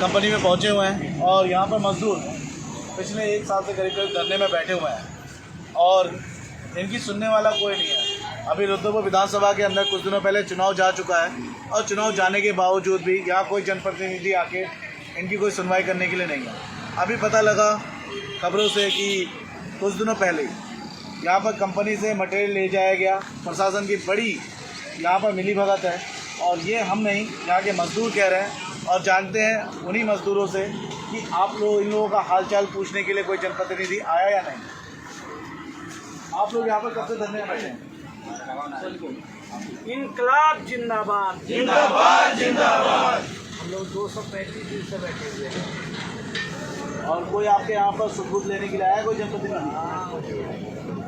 Company में पहुंचे हुए हैं और यहाँ पर मजदूर पिछले 1 साल से करीब धरने में बैठे हुए हैं और इनकी सुनने वाला कोई नहीं है। अभी रुद्रपुर विधानसभा के अंदर कुछ दिनों पहले चुनाव जा चुका है और चुनाव जाने के बावजूद भी यहाँ कोई जनप्रतिनिधि आके इनकी कोई सुनवाई करने के लिए नहीं है। अभी पता लगा खबरों से कि कुछ दिनों पहले यहाँ पर कंपनी से मटेरियल ले जाया गया। प्रशासन की बड़ी यहाँ पर मिलीभगत है और ये हम नहीं, यहाँ के मजदूर कह रहे हैं और जानते हैं उन्हीं मजदूरों से कि आप लोग इन लोगों का हालचाल पूछने के लिए कोई जनप्रतिनिधि आया या नहीं। आप लोग यहाँ पर कब से धरने में बैठे हैं? इनकलाब जिंदाबाद जिंदाबाद जिंदाबाद। हम लोग 235 दिन से बैठे हुए हैं। और कोई आपके यहाँ पर सबूत लेने के लिए आया कोई जनप्रतिनिधि?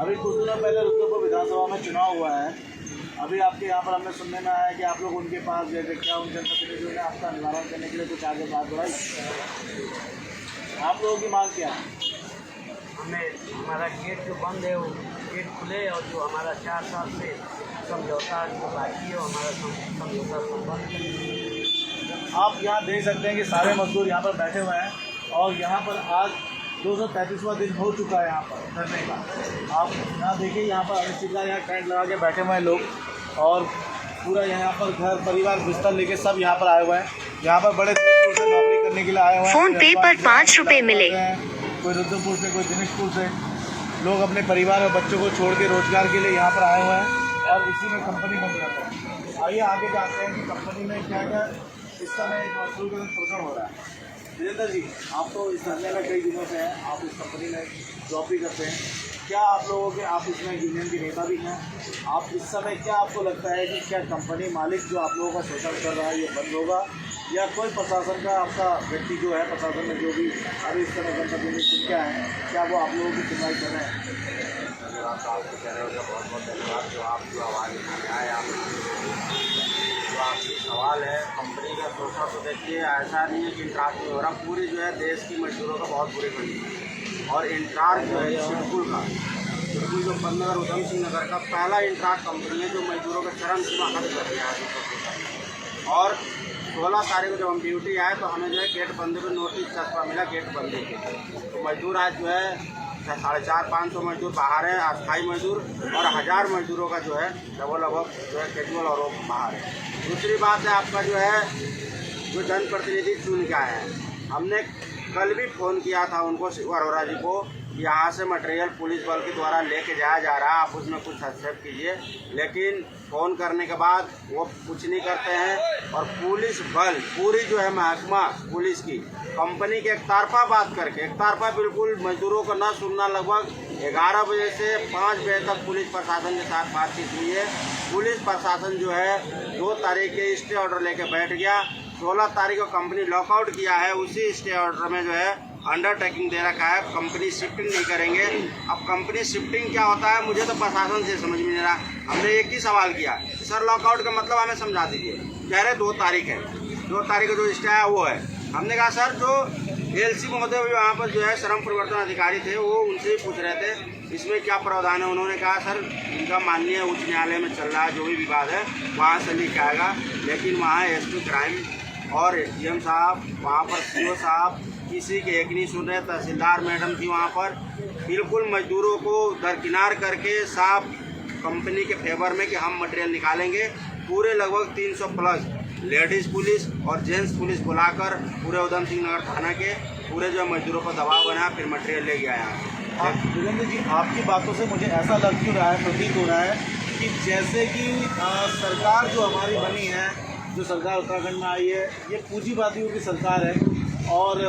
अभी कुछ दिनों पहले रुद्रपुर विधानसभा में चुनाव हुआ है। अभी आपके यहाँ पर हमने सुनने में आया कि आप लोग उनके पास गए थे। क्या उन जनप्रतिनिधियों ने आपका निवारण करने के लिए कुछ आगे बात बढ़ाई? आप लोगों की मांग क्या है? हमें हमारा गेट जो बंद है वो गेट खुले और जो हमारा 4 साल से समझौता जो बाकी है वो हमारा समझौता संबंध है। आप यहाँ देख सकते हैं कि सारे मजदूर यहाँ पर बैठे हुए हैं और यहाँ पर आज 235वां दिन हो चुका है यहाँ पर धरने का। आप यहाँ देखिए, यहाँ पर अनिश्चित का यहाँ टेंट लगा के बैठे हुए हैं लोग और पूरा यहाँ पर घर परिवार बिस्तर लेके सब यहाँ पर आए हुए हैं। यहाँ पर बड़े दूर से नौकरी करने के लिए आए हुए हैं। फोन पे पर 5 रुपए मिले। कोई रुद्रपुर से, कोई दिनेशपुर से, लोग अपने परिवार और बच्चों को छोड़ के रोजगार के लिए यहाँ पर आए हुए हैं और इसी में कंपनी बन जाता है। आइए आगे जानते हैं कि कंपनी में क्या क्या इस समय मजदूर का शोषण हो रहा है। वीरेंद्र जी, आप तो इस धरने में कई दिनों से हैं, आप इस कंपनी में जॉब भी करते हैं। क्या आप लोगों के, आप इसमें यूनियन के नेता भी हैं, आप इस समय क्या आपको लगता है कि क्या कंपनी मालिक जो आप लोगों का शोषण कर रहा है ये बंद होगा या कोई प्रशासन का आपका व्यक्ति जो है, प्रशासन में जो भी अभी इस समय जनप्रतिनिधि क्या है, क्या वो आप लोगों की सुनवाई कर रहे हैं? आप कह रहे हो बहुत बहुत धन्यवाद जो आप जो आवाज़ उठाने आए। आप जो आपकी सवाल है कंपनी का शोषण, तो देखिए ऐसा नहीं है कि इंट्राज में हो रहा, पूरी जो है देश की मजदूरों का बहुत बुरी बनी है। और इंट्राज जो है सिडकुल जो पंतनगर उधम सिंह नगर का पहला इंट्राज कंपनी है जो मजदूरों का चरम सीमा खत्म कर दिया है। और 16 तारीख को जब हम ड्यूटी आए तो हमें जो है गेट बंदी पर नोटिस चस्पा मिला गेट बंदी के। तो मजदूर आज जो है 450-500 मजदूर बाहर है, अस्थायी मजदूर, और 1000 मजदूरों का जो है लगभग जो है कैजुअल और बाहर है। दूसरी बात है आपका जो है जो जनप्रतिनिधि चुन के आए हैं, हमने कल भी फ़ोन किया था उनको, शिवर अरोड़ा जी को, यहाँ से मटेरियल पुलिस बल के द्वारा लेके जाया जा रहा है, आप उसमें कुछ हस्तक्षेप कीजिए। लेकिन फ़ोन करने के बाद वो कुछ नहीं करते हैं और पुलिस बल पूरी जो है महकमा पुलिस की कंपनी के एकतरफा बात करके, एकतरफा बिल्कुल मजदूरों को न सुनना, लगभग 11 बजे से 5 बजे तक पुलिस प्रशासन के साथ बातचीत हुई है। पुलिस प्रशासन जो है 2 तारीख के स्टे ऑर्डर लेके बैठ गया। 16 तारीख को कंपनी लॉकआउट किया है, उसी स्टे ऑर्डर में जो है अंडरटेकिंग दे रखा है कंपनी शिफ्टिंग नहीं करेंगे। अब कंपनी शिफ्टिंग क्या होता है मुझे तो प्रशासन से समझ में नहीं रहा। हमने एक ही सवाल किया, सर लॉकआउट का मतलब हमें समझा दीजिए। कह रहे 2 तारीख है, 2 तारीख को जो स्टे है वो है। हमने कहा सर जो एलसी महोदय भी वहाँ पर जो है श्रम परिवर्तन अधिकारी थे वो उनसे ही पूछ रहे थे इसमें क्या प्रावधान है। उन्होंने कहा सर इनका माननीय उच्च न्यायालय में चल रहा है, जो भी विवाद है वहाँ से लिख आएगा। लेकिन वहाँ एसपी क्राइम और एसडीएम साहब, वहाँ पर सीओ साहब किसी के एक नहीं सुन रहे। तहसीलदार मैडम थी वहाँ पर, बिल्कुल मजदूरों को दरकिनार करके साफ कंपनी के फेवर में कि हम मटेरियल निकालेंगे। पूरे लगभग 300 प्लस लेडीज़ पुलिस और जेंट्स पुलिस बुलाकर पूरे उधम सिंह नगर थाना के पूरे जो मजदूरों पर दबाव बना, फिर मटेरियल ले गया यहाँ। वीरेंद्र जी, आपकी बातों से मुझे ऐसा लग क्यों रहा है, प्रतीत हो रहा है कि जैसे कि सरकार जो हमारी बनी है, जो सरकार उत्तराखंड में आई है, ये पूंजीवादियों की सरकार है। और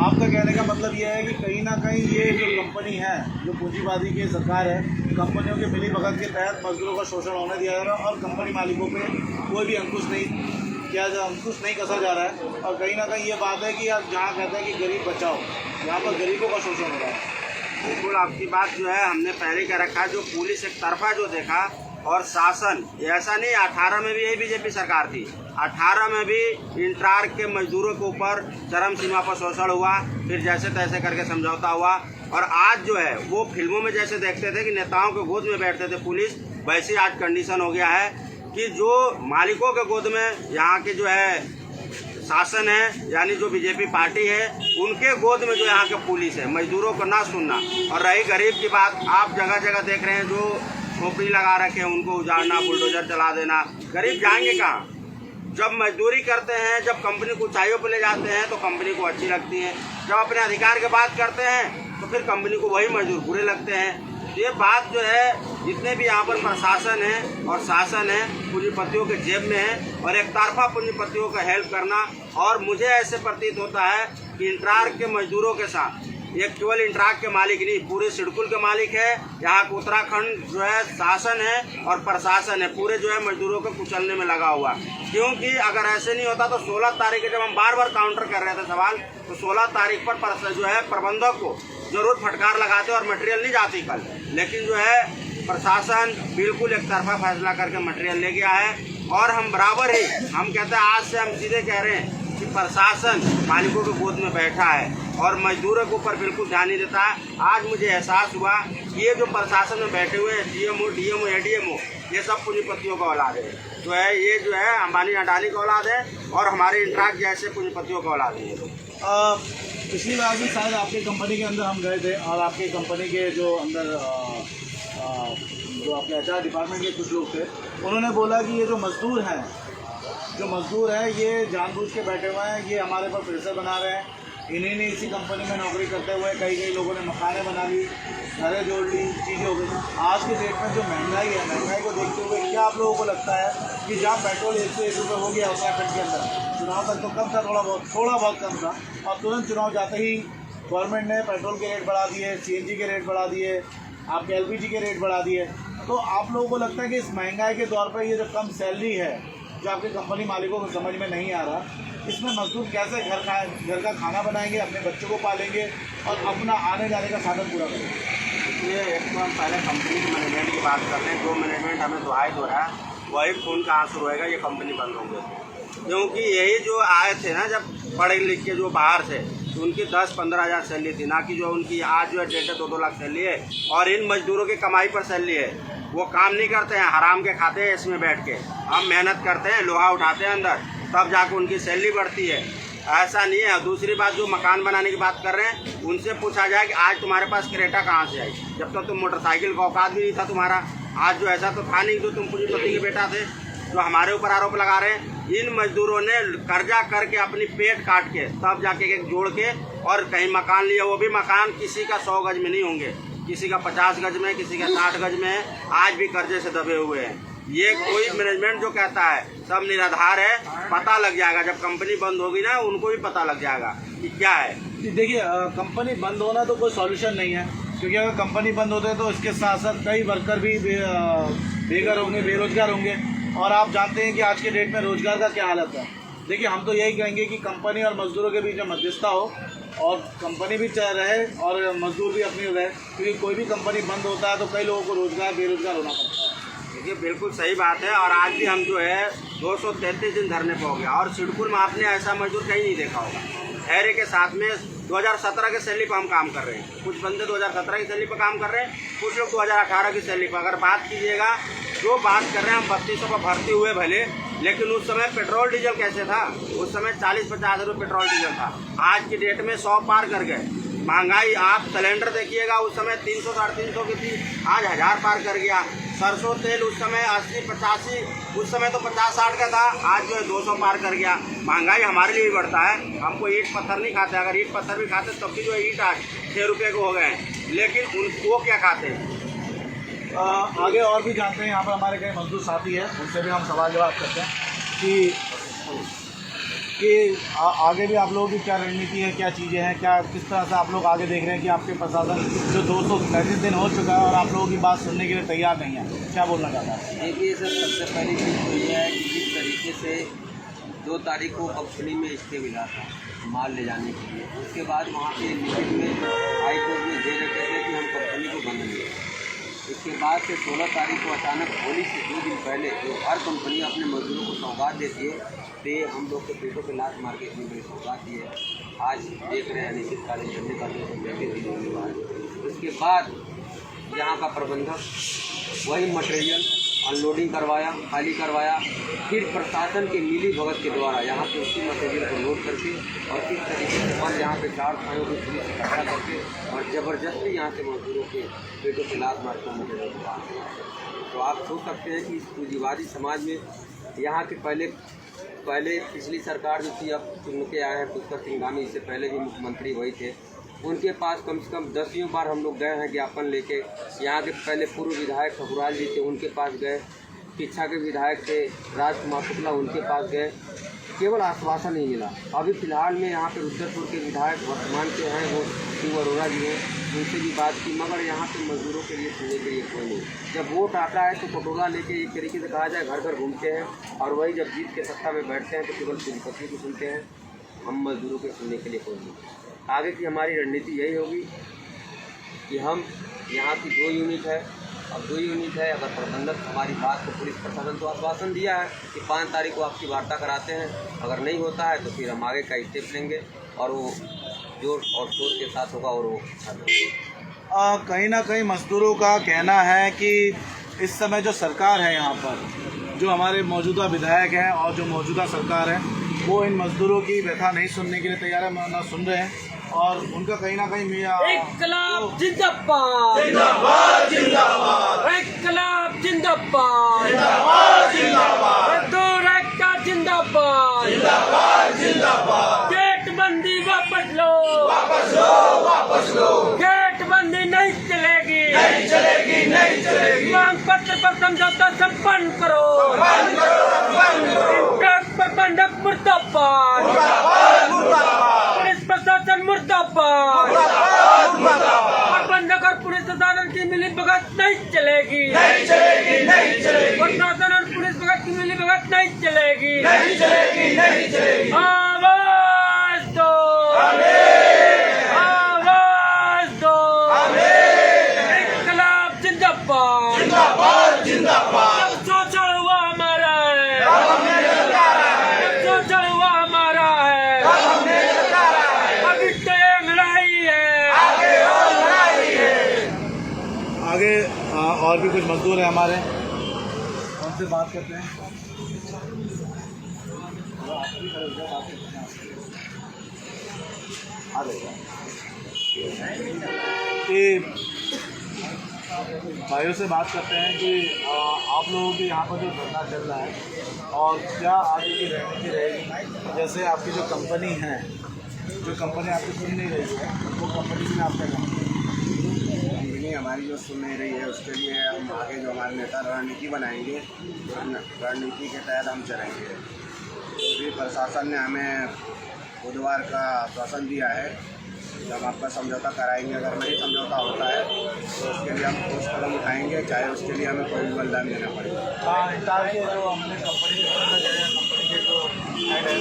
आपका कहने का मतलब ये है कि कहीं ना कहीं ये जो कंपनी है, जो पूंजीवादी की सरकार है, कंपनियों के मिलीभगत के तहत मजदूरों का शोषण होने दिया जा रहा है और कंपनी मालिकों पे कोई भी अंकुश नहीं कसा जा रहा है। और कहीं ना कहीं ये बात है कि आप जहाँ कहते हैं कि गरीब बचाओ, यहाँ पर गरीबों का शोषण हो रहा है। बिल्कुल आपकी बात जो है हमने पहले क्या रखा, जो पुलिस एक तरफा जो देखा और शासन, ऐसा नहीं 18 में भी यही बीजेपी सरकार थी, 18 में भी इंट्रार्क के मजदूरों के ऊपर चरम सीमा पर शोषण हुआ, फिर जैसे तैसे करके समझौता हुआ। और आज जो है वो फिल्मों में जैसे देखते थे कि नेताओं के गोद में बैठते थे पुलिस, वैसे आज कंडीशन हो गया है कि जो मालिकों के गोद में यहाँ के जो है शासन है यानी जो बीजेपी पार्टी है उनके गोद में जो यहाँ के पुलिस है, मजदूरों को ना सुनना। और रही गरीब की बात, आप जगह जगह देख रहे हैं जो खोपड़ी लगा रखे हैं उनको उजाड़ना, बुलडोजर चला देना। गरीब जाएंगे कहाँ? जब मजदूरी करते हैं, जब कंपनी को ऊंचाइयों पर ले जाते हैं तो कंपनी को अच्छी लगती है, जब अपने अधिकार की बात करते हैं तो फिर कंपनी को वही मजदूर बुरे लगते हैं। ये बात जो है जितने भी यहाँ पर प्रशासन है और शासन है पूंजीपतियों के जेब में है और एक तरफा पूंजीपतियों का हेल्प करना। और मुझे ऐसे प्रतीत होता है कि इंट्रार्क के मजदूरों के साथ ये केवल इंट्रार्क के मालिक नहीं, पूरे सिडकुल के मालिक है। यहाँ का उत्तराखंड जो है शासन है और प्रशासन है पूरे जो है मजदूरों को कुचलने में लगा हुआ। क्योंकि अगर ऐसे नहीं होता तो 16 तारीख जब हम बार बार काउंटर कर रहे थे सवाल, तो 16 तारीख पर जो है प्रबंधक को जरूर फटकार लगाते और मटेरियल नहीं जाती कल। लेकिन जो है प्रशासन बिल्कुल एक तरफा फैसला करके मटेरियल ले गया है। और हम बराबर ही हम कहते हैं, आज से हम सीधे कह रहे हैं कि प्रशासन मालिकों के गोद में बैठा है और मजदूरों के ऊपर बिल्कुल ध्यान नहीं देता है। आज मुझे एहसास हुआ कि ये जो प्रशासन में बैठे हुए हैं सीएमओ, डीएमओ, एडीएमओ, ये सब पूंजीपतियों का औलाद है। जो है ये जो है अंबानी अडानी का औलाद है और हमारे इंट्राक जैसे पूंजीपतियों का औलाद है। पिछली बार भी शायद आपकी कंपनी के अंदर हम गए थे और आपकी कंपनी के जो अंदर जो आपके HR डिपार्टमेंट के कुछ लोग थे, उन्होंने बोला कि ये जो मजदूर हैं ये जानबूझ के बैठे हुए हैं, ये हमारे पर प्रेशर बना रहे हैं। इन्हीं ने इसी कंपनी में नौकरी करते हुए कई लोगों ने मकानें बना ली, घरें जोड़ ली, चीज़ें हो गई। आज के डेट में जो महंगाई है, महंगाई को देखते हुए क्या आप लोगों को लगता है कि जहाँ पेट्रोल 101 रुपये हो गया उत्तराखंड के अंदर, चुनाव तक तो कम था, थोड़ा बहुत कम था, और तुरंत चुनाव जाते ही गवर्नमेंट ने पेट्रोल के रेट बढ़ा दिए, CNG के रेट बढ़ा दिए, आपके LPG के रेट बढ़ा दिए। तो आप लोगों को लगता है कि इस महंगाई के दौर पर ये जो कम सैलरी है जो आपकी कंपनी मालिकों को समझ में नहीं आ रहा, इसमें मजदूर कैसे घर का खाना बनाएंगे, अपने बच्चों को पालेंगे और अपना आने जाने का साधन पूरा करेंगे? इसलिए एक तो हम पहले कंपनी के मैनेजमेंट की बात कर रहे हैं। जो मैनेजमेंट हमें दुहाई दो रहा है वही खून का आंसू रहेगा, ये कंपनी बंद होंगे। क्योंकि यही जो आए थे ना, जब पढ़े लिख के जो बाहर से, तो उनकी 10-15 हज़ार सैलरी थी, ना कि जो उनकी आज जो है 1.5-2 लाख सैलरी है। और इन मजदूरों की कमाई पर सैलरी है, वो काम नहीं करते हैं, हराम के खाते हैं इसमें बैठ के। हम मेहनत करते हैं, लोहा उठाते हैं अंदर, तब जाकर उनकी सैलरी बढ़ती है। ऐसा नहीं है। दूसरी बात, जो मकान बनाने की बात कर रहे हैं, उनसे पूछा जाए कि आज तुम्हारे पास क्रेटा कहाँ से आई, जब तक तुम मोटरसाइकिल का औकात भी नहीं था तुम्हारा। आज जो ऐसा तो था नहीं जो तुम पूंजीपति के बेटा थे, जो हमारे ऊपर आरोप लगा रहे हैं। इन मजदूरों ने कर्जा करके अपनी पेट काट के तब जाके एक जोड़ के और कहीं मकान लिया। वो भी मकान किसी का 100 गज में नहीं होंगे, किसी का 50 गज में, किसी का 60 गज में है। आज भी कर्जे से दबे हुए हैं। ये कोई मैनेजमेंट जो कहता है सब निराधार है। पता लग जाएगा जब कंपनी बंद होगी ना, उनको भी पता लग जाएगा कि क्या है। देखिए, कंपनी बंद होना तो कोई सॉल्यूशन नहीं है, क्योंकि अगर कंपनी बंद होते तो इसके साथ साथ कई वर्कर भी बेघर होंगे, बेरोजगार होंगे। और आप जानते हैं कि आज के डेट में रोजगार का क्या हालत है। देखिए, हम तो यही कहेंगे कि कंपनी और मजदूरों के बीच में मध्यस्थता हो और कंपनी भी रहे और मजदूर भी अपनी रहे, क्योंकि कोई भी कंपनी बंद होता है तो कई लोगों को बेरोजगार होना पड़ता है। देखिए, बिल्कुल सही बात है। और आज भी हम जो है 233 दिन धरने पर हो गया और सिडकुल में आपने ऐसा मजदूर कहीं नहीं देखा होगा। धैर्य के साथ में 2017 के सैलरी पर हम काम कर रहे हैं। कुछ बंदे 2017 की सैलरी पर काम कर रहे हैं, कुछ लोग 2018 की सैलरी पर। अगर बात कीजिएगा, जो बात कर रहे हैं, हम 3200 पर भर्ती हुए भले, लेकिन उस समय पेट्रोल डीजल कैसे था? उस समय 40-50 रुपये पेट्रोल डीजल था। आज की डेट में 100 पार कर गए। महंगाई आप सिलेंडर देखिएगा, उस समय 300-350 की थी, आज 1000 पार कर गया। सरसों तेल उस समय 80-85, उस समय तो 50-60 का था, आज जो है 200 पार कर गया। महंगाई हमारे लिए भी बढ़ता है। हमको ईंट पत्थर नहीं खाते, अगर ईंट पत्थर भी खाते तब भी जो है ईंट आज 6 रुपये को हो गए हैं, लेकिन उनको क्या खाते हैं। आगे और भी जानते हैं, यहाँ पर हमारे कई मजदूर साथी हैं, उनसे भी हम सवाल जवाब करते हैं कि आगे भी आप लोगों की क्या रणनीति है, क्या चीज़ें हैं, क्या किस तरह से आप लोग आगे देख रहे हैं कि आपके प्रशासन जो 233 दिन हो चुका है और आप लोगों की बात सुनने के लिए तैयार नहीं है, क्या बोलना चाहता है? देखिए सर, सबसे पहली चीज़ तो ये है कि जिस तरीके से 2 तारीख को कंपनी में स्टे मिला था माल ले जाने के लिए, उसके बाद वहाँ पे लिखित में हाईकोर्ट में दे रखे थे कि हम कंपनी को बंद नहीं करें। इसके बाद से 16 तारीख को अचानक होली से 2 दिन पहले जो हर कंपनी अपने मजदूरों को सौगात देती है, तो हम लोग के पेटों पे लात मार के इतनी बड़ी सौगात दी है। आज देख रहे हैं अनिश्चितकालीन धरने का जो दिन होने वाला है। उसके बाद यहाँ का प्रबंधक वही मटेरियल अनलोडिंग करवाया, खाली करवाया, फिर प्रशासन के मिली भगत के द्वारा यहाँ पे उसी मटेरियल को लोड करके और किस तरीके से माल यहाँ पे 4 थानों की पुलिस इकट्ठा करके और ज़बरदस्ती यहाँ से मजदूरों के पेटों से लात मार कर मटेरियल को बाहर निकाला। तो आप सोच सकते हैं कि इस पूंजीवादी समाज में यहाँ के पहले पिछली सरकार जो थी, अब चुन के आए हैं पुष्कर सिंह धामी, इससे पहले भी मुख्यमंत्री वही थे, उनके पास कम से कम 10 बार हम लोग गए हैं ज्ञापन लेके। यहाँ के पहले पूर्व विधायक ठकुराल जी थे, उनके पास गए, शिक्षा के विधायक थे राजकुमार शुक्ला, उनके पास गए, केवल आश्वासन नहीं मिला। अभी फिलहाल में यहाँ पे रुद्रपुर के विधायक वर्तमान के हैं वो शिव अरोड़ा जी हैं, उनसे भी बात की, मगर यहाँ पे मजदूरों के लिए सुनने के लिए कोई नहीं। जब वोट आता है तो कटोरा लेके एक तरीके से कहा जाए घर घर घूमते हैं, और वही जब जीत के सत्ता में बैठते हैं तो केवल पूंजीपति को सुनते हैं, हम मजदूरों के सुनने के लिए कोई नहीं। आगे की हमारी रणनीति यही होगी कि हम यहाँ की 2 यूनिट है, अब 2 यूनिट है, अगर प्रबंधक हमारी बात को पुलिस प्रशासन तो आश्वासन दिया है कि 5 तारीख को आपकी वार्ता कराते हैं, अगर नहीं होता है तो फिर हम आगे का स्टेप लेंगे और वो जोर और शोर के साथ होगा और वो कहीं ना कहीं मजदूरों का कहना है कि इस समय जो सरकार है यहाँ पर, जो हमारे मौजूदा विधायक हैं और जो मौजूदा सरकार है, वो इन मजदूरों की व्यथा नहीं सुनने के लिए तैयार है, ना सुन रहे हैं। और उनका कहीं ना कहीं इनकलाब जिंदाबाद, इनकलाब जिंदाबाद, मजदूर एकता जिंदाबाद, गेटबंदी वापस लो, गेटबंदी नहीं चलेगी, मांग पत्र पर समझौता संपन्न करो, प्रबंधक मुर्दाबाद, पुलिस प्रशासन मुर्दाबाद, प्रबंधक और पुलिस प्रशासन की मिली भगत नहीं चलेगी, प्रशासन और पुलिस भगत की मिली भगत नहीं चलेगी, आवाज दो, आवाज दो, इनकलाब जिंदाबाद, शोषण हुआ हमारा है, शोषण हुआ हमारा है, अभी तो ये लड़ाई है, आगे और भी कुछ मजदूर हैं हमारे, उनसे बात करते हैं। कि भाइयों से बात करते हैं कि आप लोगों के यहाँ पर जो धरना चल रहा है और क्या आगे की रणनीति रहेगी। जैसे आपकी जो कंपनी है, जो कंपनी आपकी सुन नहीं रही है, वो कंपनी में आप क्या कंपनी हमारी जो सुन नहीं रही है, उसके लिए हम आगे जो हमारे नेता रणनीति बनाएंगे, रणनीति के तहत हम चलेंगे। तो भी प्रशासन ने हमें बुधवार का आश्वासन दिया है, जब आपका समझौता कराएंगे, अगर नहीं समझौता होता है तो उसके लिए हम ठोस कदम उठाएंगे, चाहे उसके लिए हमें कोई बलिदान देना पड़ेगा। हाँ, इंटार के जो हमने कंपनी के जो हेड है,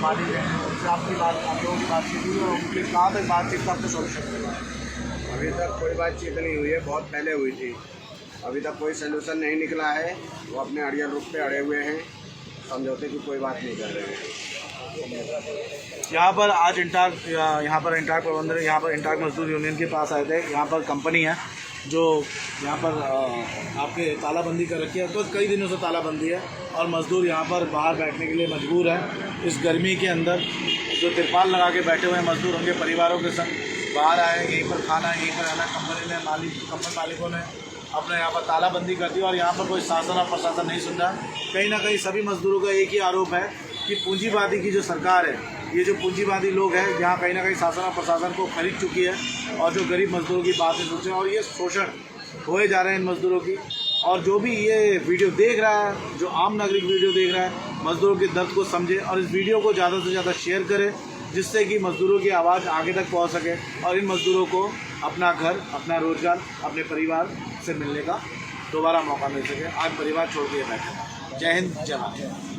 मालिक हैं, उनसे आपकी बात, आप लोगों की बातचीत हुई और उनके कहाँ तक बातचीत का आपको सोल्यूशन मिला? अभी तक कोई बातचीत नहीं हुई है, बहुत पहले हुई थी, अभी तक कोई सोल्यूशन नहीं निकला है। वो अपने अड़ियल रूप पे अड़े हुए हैं, समझौते की कोई बात नहीं कर रहे हैं। यहाँ पर आज इंटार प्रबंधक, यहाँ पर इंटार मजदूर यूनियन के पास आए थे। यहाँ पर कंपनी है जो यहाँ पर आपके तालाबंदी कर रखी है, तो कई दिनों से तालाबंदी है और मजदूर यहाँ पर बाहर बैठने के लिए मजबूर है। इस गर्मी के अंदर जो तिरपाल लगा के बैठे हुए हैं मजदूर, उनके परिवारों के संग बाहर आए, यहीं पर खाना, यहीं पर रहना। कंपनी ने कंपनी मालिकों ने अपने यहाँ पर तालाबंदी कर दी और यहाँ पर कोई शासन और प्रशासन नहीं सुन रहा। कहीं ना कहीं सभी मजदूरों का एक ही आरोप है कि पूंजीवादी की जो सरकार है, ये जो पूंजीवादी लोग हैं, जहाँ कहीं ना कहीं शासन और प्रशासन को खरीद चुकी है और जो गरीब मजदूरों की बात नहीं सोच रहे, और ये शोषण होए जा रहे हैं इन मजदूरों की। और जो भी ये वीडियो देख रहा है, जो आम नागरिक वीडियो देख रहा है, मजदूरों के दर्द को समझे और इस वीडियो को ज़्यादा से ज़्यादा शेयर करे, जिससे कि मजदूरों की आवाज़ आगे तक पहुँच सके और इन मजदूरों को अपना घर, अपना रोजगार, अपने परिवार से मिलने का दोबारा मौका मिल सके। आज परिवार छोड़ के बैठे। जय हिंद, जय भारत।